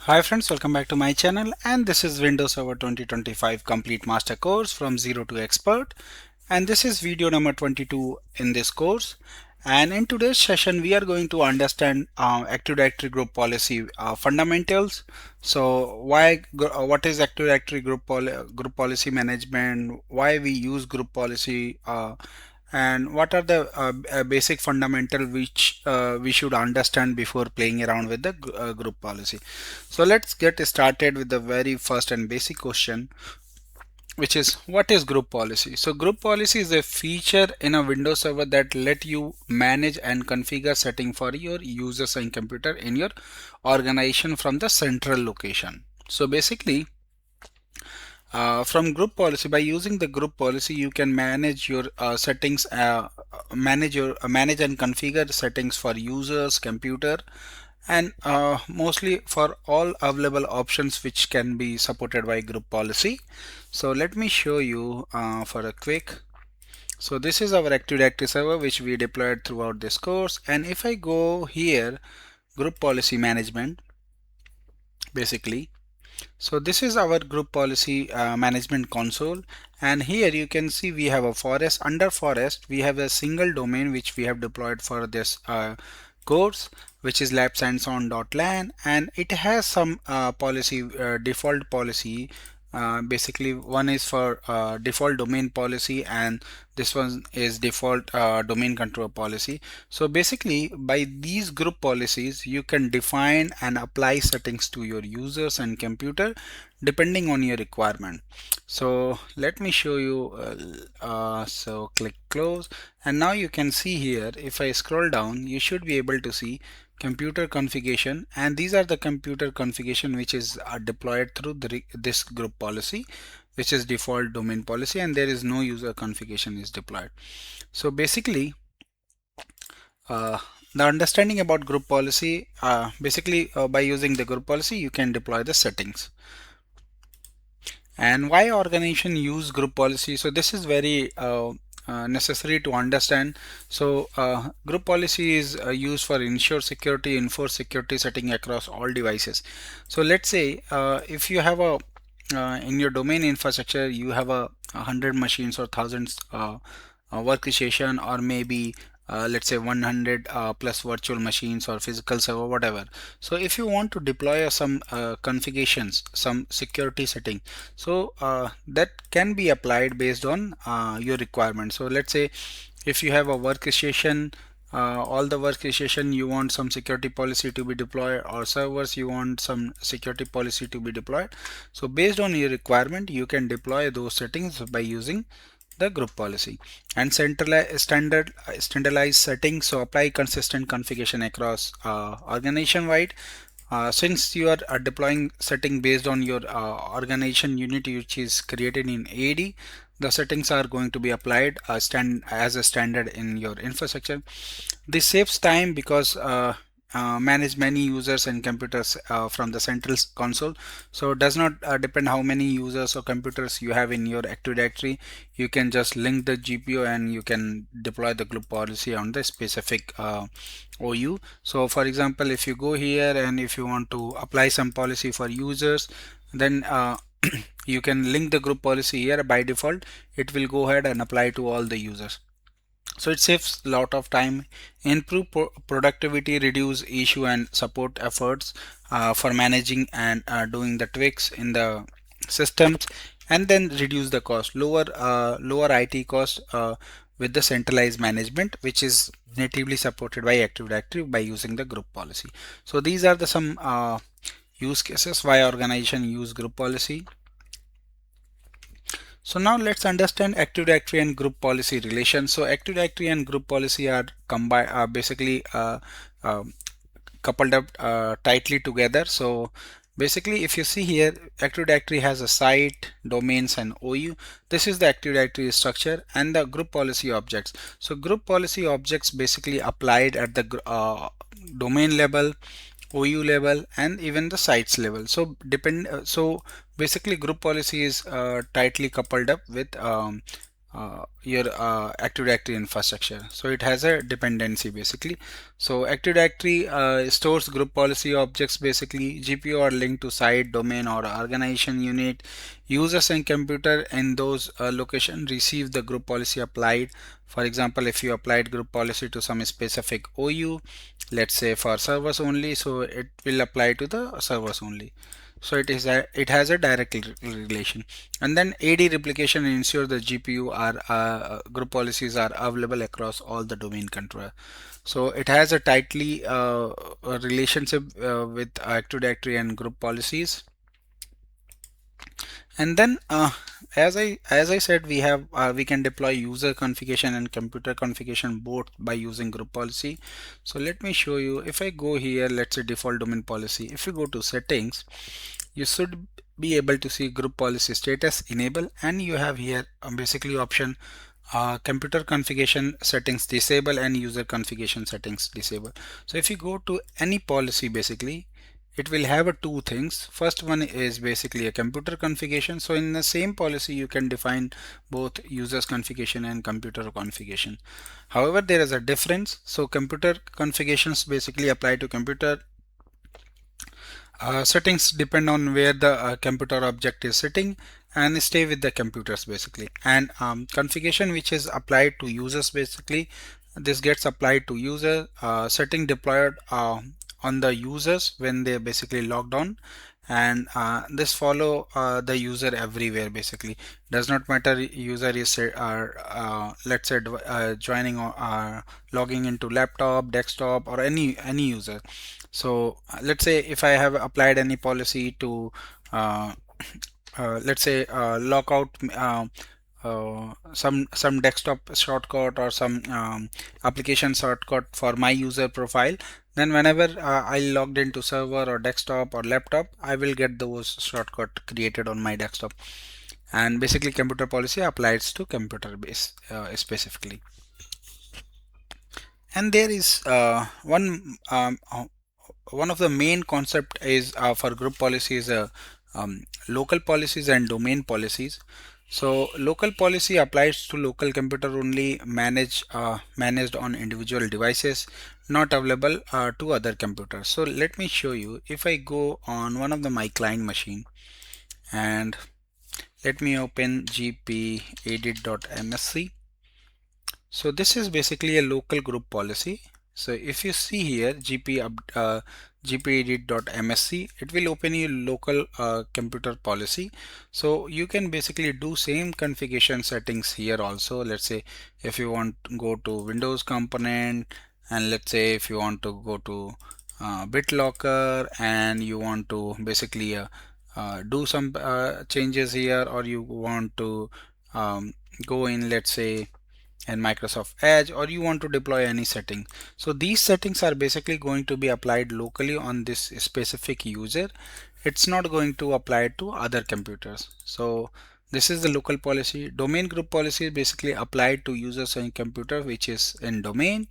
Hi friends, welcome back to my channel, and this is Windows Server 2025 Complete Master Course from Zero to Expert, and this is video number 22 in this course. And in today's session we are going to understand Active Directory Group Policy fundamentals. So what is Active Directory Group Policy Management, why we use group policy, and what are the basic fundamental which we should understand before playing around with the group policy. So let's get started with the very first and basic question, which is what is group policy. So group policy is a feature in a Windows server that let you manage and configure setting for your users and computer in your organization from the central location. So basically, from group policy, by using the group policy, you can manage your settings, manage and configure settings for users, computer, and mostly for all available options which can be supported by group policy. So let me show you for a quick. So this is our Active Directory server which we deployed throughout this course. And if I go here, group policy management, basically. So this is our group policy management console, and here you can see we have a forest. Under forest we have a single domain which we have deployed for this course, which is labsandson.lan, and it has some policy default policy. Basically one is for default domain policy, and this one is default domain control policy. So basically by these group policies you can define and apply settings to your users and computer depending on your requirement. So let me show you. So click close, and now you can see here, if I scroll down, you should be able to see computer configuration, and these are the computer configuration which is deployed through this group policy, which is default domain policy, and there is no user configuration is deployed. So basically the understanding about group policy, by using the group policy you can deploy the settings. And why organization use group policy? So this is very necessary to understand. So group policy is used for ensure security, enforce security setting across all devices. So let's say if you have a in your domain infrastructure you have a hundred machines or thousands workstation, or maybe let's say 100 plus virtual machines or physical server, whatever. So if you want to deploy some configurations, some security setting, so that can be applied based on your requirement. So let's say if you have a workstation, all the workstation you want some security policy to be deployed, or servers you want some security policy to be deployed. So based on your requirement you can deploy those settings by using the group policy. And standardized settings, so apply consistent configuration across organization wide. Since you are deploying setting based on your organization unit which is created in AD, the settings are going to be applied as a standard in your infrastructure. This saves time because manage many users and computers from the central console. So it does not depend how many users or computers you have in your Active Directory. You can just link the GPO and you can deploy the group policy on the specific OU. So for example, if you go here and if you want to apply some policy for users, then you can link the group policy here. By default it will go ahead and apply to all the users. So it saves a lot of time, improve productivity, reduce issue and support efforts for managing and doing the tweaks in the systems, and then reduce the cost, lower IT cost with the centralized management, which is natively supported by Active Directory by using the group policy. So these are the some use cases why organization use group policy. So now let's understand Active Directory and group policy relations. So Active Directory and group policy are combined, basically uh, coupled up tightly together. So basically, if you see here, Active Directory has a site, domains, and OU. This is the Active Directory structure and the group policy objects. So group policy objects basically applied at the domain level, OU level, and even the sites level. So basically group policy is tightly coupled up with your Active Directory infrastructure. So it has a dependency basically. So Active Directory stores group policy objects basically. GPO are linked to site, domain, or organization unit. Users and computer in those location receive the group policy applied. For example, if you applied group policy to some specific OU, let's say for servers only, so it will apply to the servers only. So it has a direct relation. And then AD replication ensure the GPU are group policies are available across all the domain controller. So it has a tightly a relationship with Active Directory and group policies. And then as I said, we can deploy user configuration and computer configuration both by using group policy. So let me show you. If I go here, let's say default domain policy, if you go to settings, you should be able to see group policy status enable, and you have here basically option computer configuration settings disable and user configuration settings disable. So if you go to any policy, basically it will have two things. First one is basically a computer configuration. So in the same policy you can define both users configuration and computer configuration. However, there is a difference. So computer configurations basically apply to computer settings depend on where the computer object is sitting and stay with the computers basically. And configuration which is applied to users, basically this gets applied to user setting deployed on the users when they basically logged on, and this follow the user everywhere basically. Does not matter user is let's say joining or logging into laptop, desktop, or any user. So let's say if I have applied any policy to let's say lock out some desktop shortcut or some application shortcut for my user profile, then whenever I logged into server or desktop or laptop, I will get those shortcut created on my desktop. And basically computer policy applies to computer base specifically. And there is one of the main concept is for group policies, local policies and domain policies. So local policy applies to local computer only, managed on individual devices, not available to other computers. So let me show you. If I go on one of the my client machine and let me open gpedit.msc. So this is basically a local group policy. So if you see here gpedit.msc, it will open your local computer policy. So you can basically do same configuration settings here also. Let's say if you want to go to Windows component, and let's say if you want to go to BitLocker and you want to basically do some changes here, or you want to go in, let's say, and Microsoft Edge, or you want to deploy any setting. So these settings are basically going to be applied locally on this specific user. It's not going to apply to other computers. So this is the local policy. Domain group policy is basically applied to users and computer which is in domain,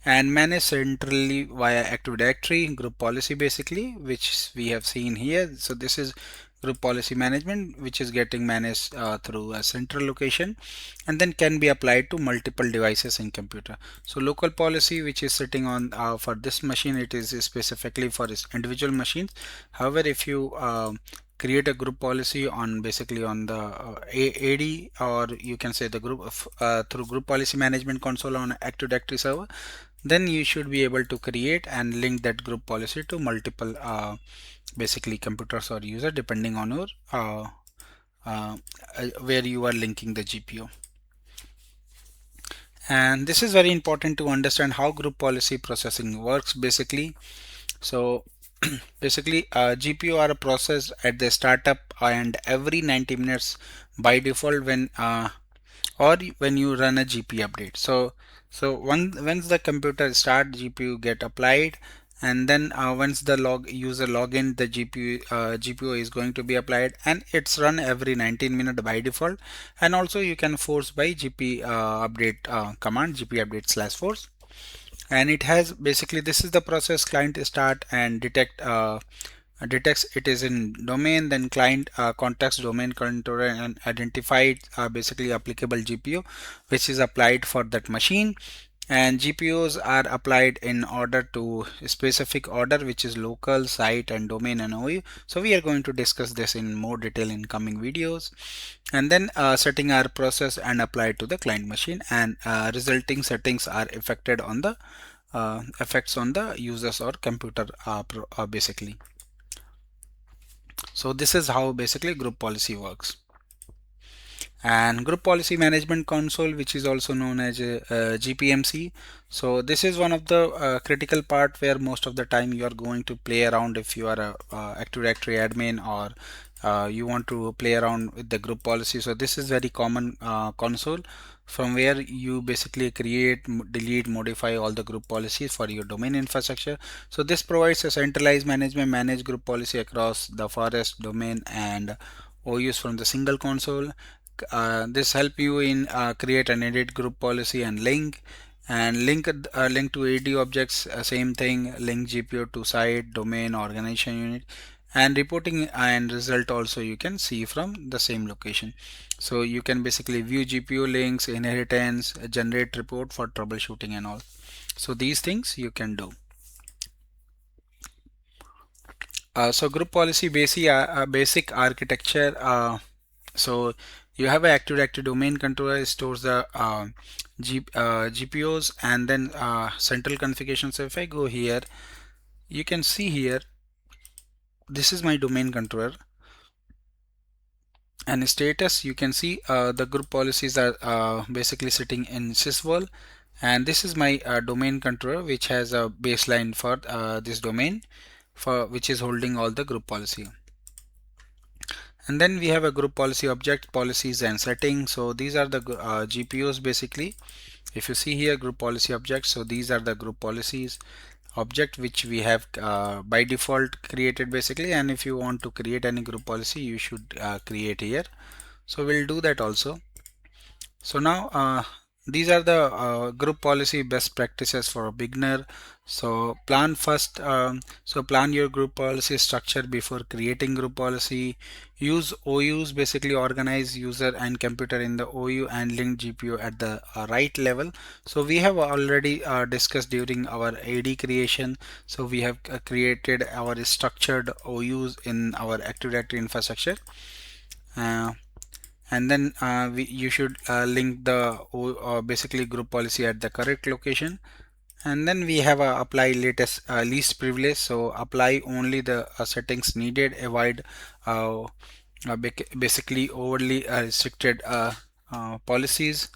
and managed centrally via Active Directory group policy basically, which we have seen here. So this is group policy management which is getting managed through a central location, and then can be applied to multiple devices in computer. So local policy which is sitting on for this machine, it is specifically for its individual machines. However, if you create a group policy on basically on the AD, or you can say the group of, through group policy management console on Active Directory server, then you should be able to create and link that group policy to multiple basically computers or user depending on your where you are linking the GPO. And this is very important to understand how group policy processing works basically. So basically GPO are processed at the startup and every 90 minutes by default when or when you run a GPU update. So once the computer start, GPU get applied, and then once the user login, the GPU is going to be applied, and it's run every 19 minutes by default. And also you can force by GPU update command, GPU update slash force. And it has basically, this is the process client start and detect detects it is in domain, then client contacts domain controller and identified basically applicable GPU which is applied for that machine. And GPUs are applied in order to a specific order, which is local, site, and domain and OU. So we are going to discuss this in more detail in coming videos. And then setting are processed and applied to the client machine, and resulting settings are affected on the effects on the users or computer basically. So this is how basically group policy works. And group policy management console, which is also known as GPMC. So this is one of the critical part where most of the time you are going to play around if you are a Active Directory admin, or you want to play around with the group policy. So this is very common console from where you basically create, delete, modify all the group policies for your domain infrastructure. So this provides a centralized management, manage group policy across the forest, domain, and OUs from the single console. This help you in create and edit group policy and link to AD objects, same thing, link GPO to site, domain, organization unit, and reporting and result also you can see from the same location. So you can basically view GPU links, inheritance, generate report for troubleshooting and all. So these things you can do. So group policy basic architecture. So you have an Active Directory domain controller. It stores the GPOs and then central configuration. So if I go here, you can see here, this is my domain controller, and status, you can see the group policies are basically sitting in sysvol, and this is my domain controller which has a baseline for this domain, for which is holding all the group policy. And then we have a group policy object, policies and settings. So these are the GPOs basically. If you see here, group policy objects, so these are the group policies object which we have by default created basically, and if you want to create any group policy you should create here. So we'll do that also. So now these are the group policy best practices for a beginner. So plan first, so plan your group policy structure before creating group policy. Use OUs, basically organize user and computer in the OU and link GPU at the right level. So we have already discussed during our AD creation. So we have created our structured OUs in our Active Directory infrastructure. And then you should link the basically group policy at the correct location. And then we have a apply latest least privilege, so apply only the settings needed, avoid basically overly restricted policies.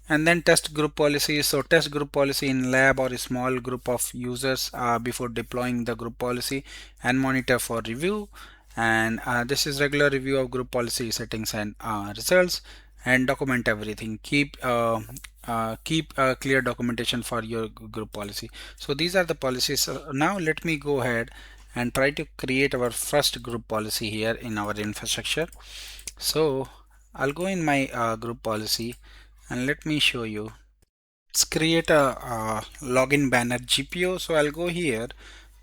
And then test group policy. So test group policy in lab or a small group of users before deploying the group policy, and monitor for review. And this is regular review of group policy settings and results, and document everything. Keep clear documentation for your group policy. So these are the policies. Now let me go ahead and try to create our first group policy here in our infrastructure. So I'll go in my group policy and let me show you. Let's create a, login banner GPO. So I'll go here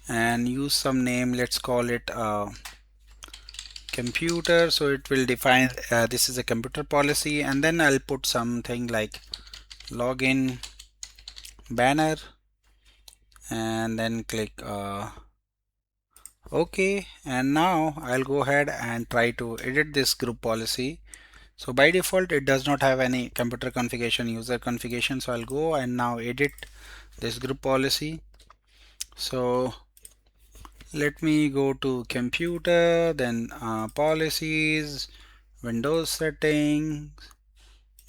and use some name. Let's call it computer. So it will define this is a computer policy, and then I'll put something like login banner, and then click OK. And now I'll go ahead and try to edit this group policy. So by default it does not have any computer configuration, user configuration. So I'll go and now edit this group policy. So let me go to computer, then policies, Windows settings,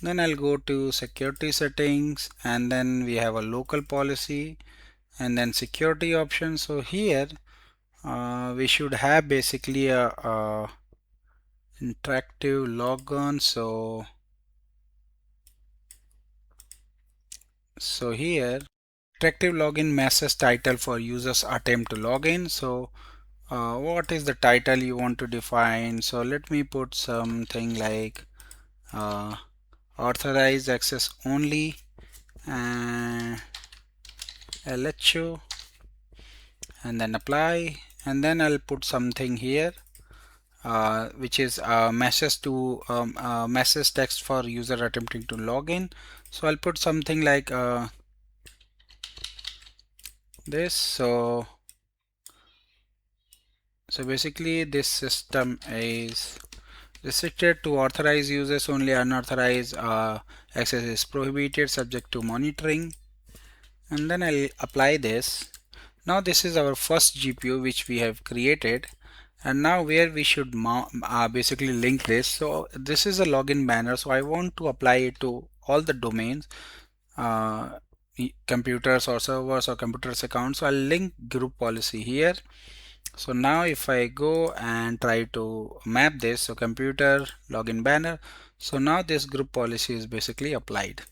then I'll go to security settings, and then we have a local policy and then security options. So here we should have basically a interactive logon. So here interactive login message title for users attempt to login. So what is the title you want to define? So let me put something like authorized access only and LHO, and then apply. and then I'll put something here which is message text for user attempting to log in. So I'll put something like this. So basically this system is restricted to authorized users only. Unauthorized access is prohibited, subject to monitoring. And then I'll apply this. Now this is our first GPO which we have created, and now where we should basically link this. So this is a login banner, so I want to apply it to all the domains, uh, computers or servers or computers accounts. So I'll link group policy here. So now if I go and try to map this, so computer login banner, so now this group policy is basically applied.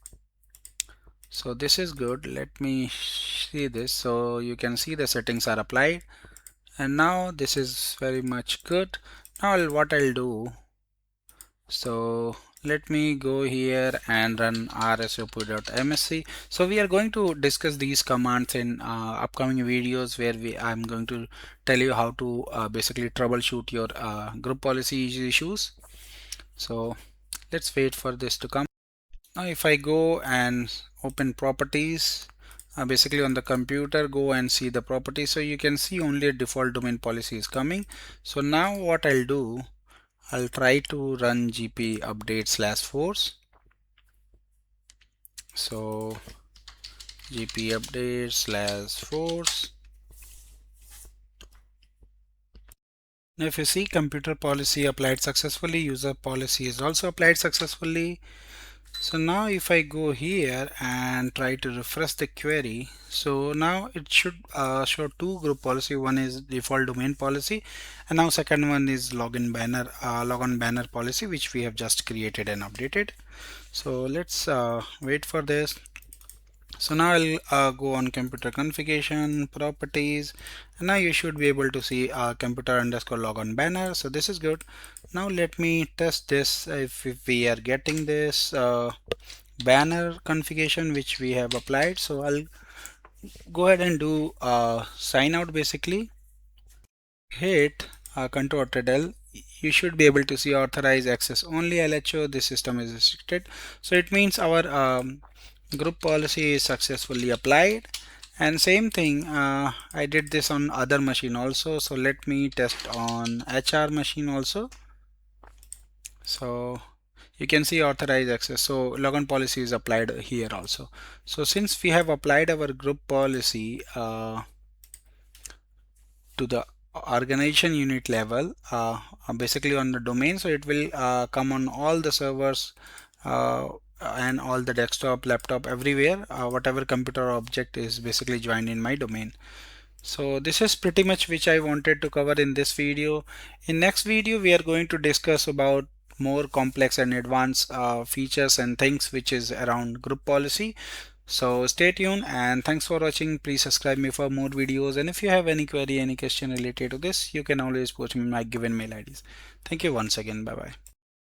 So this is good. Let me see this. So you can see the settings are applied, and now this is very much good. Now what I'll do, so let me go here and run rsop.msc. So we are going to discuss these commands in upcoming videos where I'm going to tell you how to basically troubleshoot your group policy issues. So let's wait for this to come. Now if I go and open properties, basically on the computer, go and see the properties, so you can see only a default domain policy is coming. So now what I'll do, I'll try to run gp update slash force. So gp update slash force. Now if you see computer policy applied successfully, user policy is also applied successfully. So now if I go here and try to refresh the query, so now it should show two group policy. One is default domain policy, and now second one is logon banner policy, which we have just created and updated. So let's wait for this. So now I'll go on computer configuration properties, and now you should be able to see computer underscore logon banner. So this is good. Now let me test this if we are getting this banner configuration which we have applied. So I'll go ahead and do sign out. Basically hit Control L, you should be able to see authorize access only LHO. This system is restricted, so it means our group policy is successfully applied. And same thing, I did this on other machine also, so let me test on HR machine also. So you can see authorize access, so login policy is applied here also. So since we have applied our group policy to the organization unit level, basically on the domain, so it will come on all the servers and all the desktop, laptop, everywhere, whatever computer object is basically joined in my domain. So this is pretty much which I wanted to cover in this video. In next video we are going to discuss about more complex and advanced features and things which is around group policy. So stay tuned and thanks for watching. Please subscribe me for more videos, and if you have any query, any question related to this, you can always post me my given mail IDs. Thank you once again. Bye bye.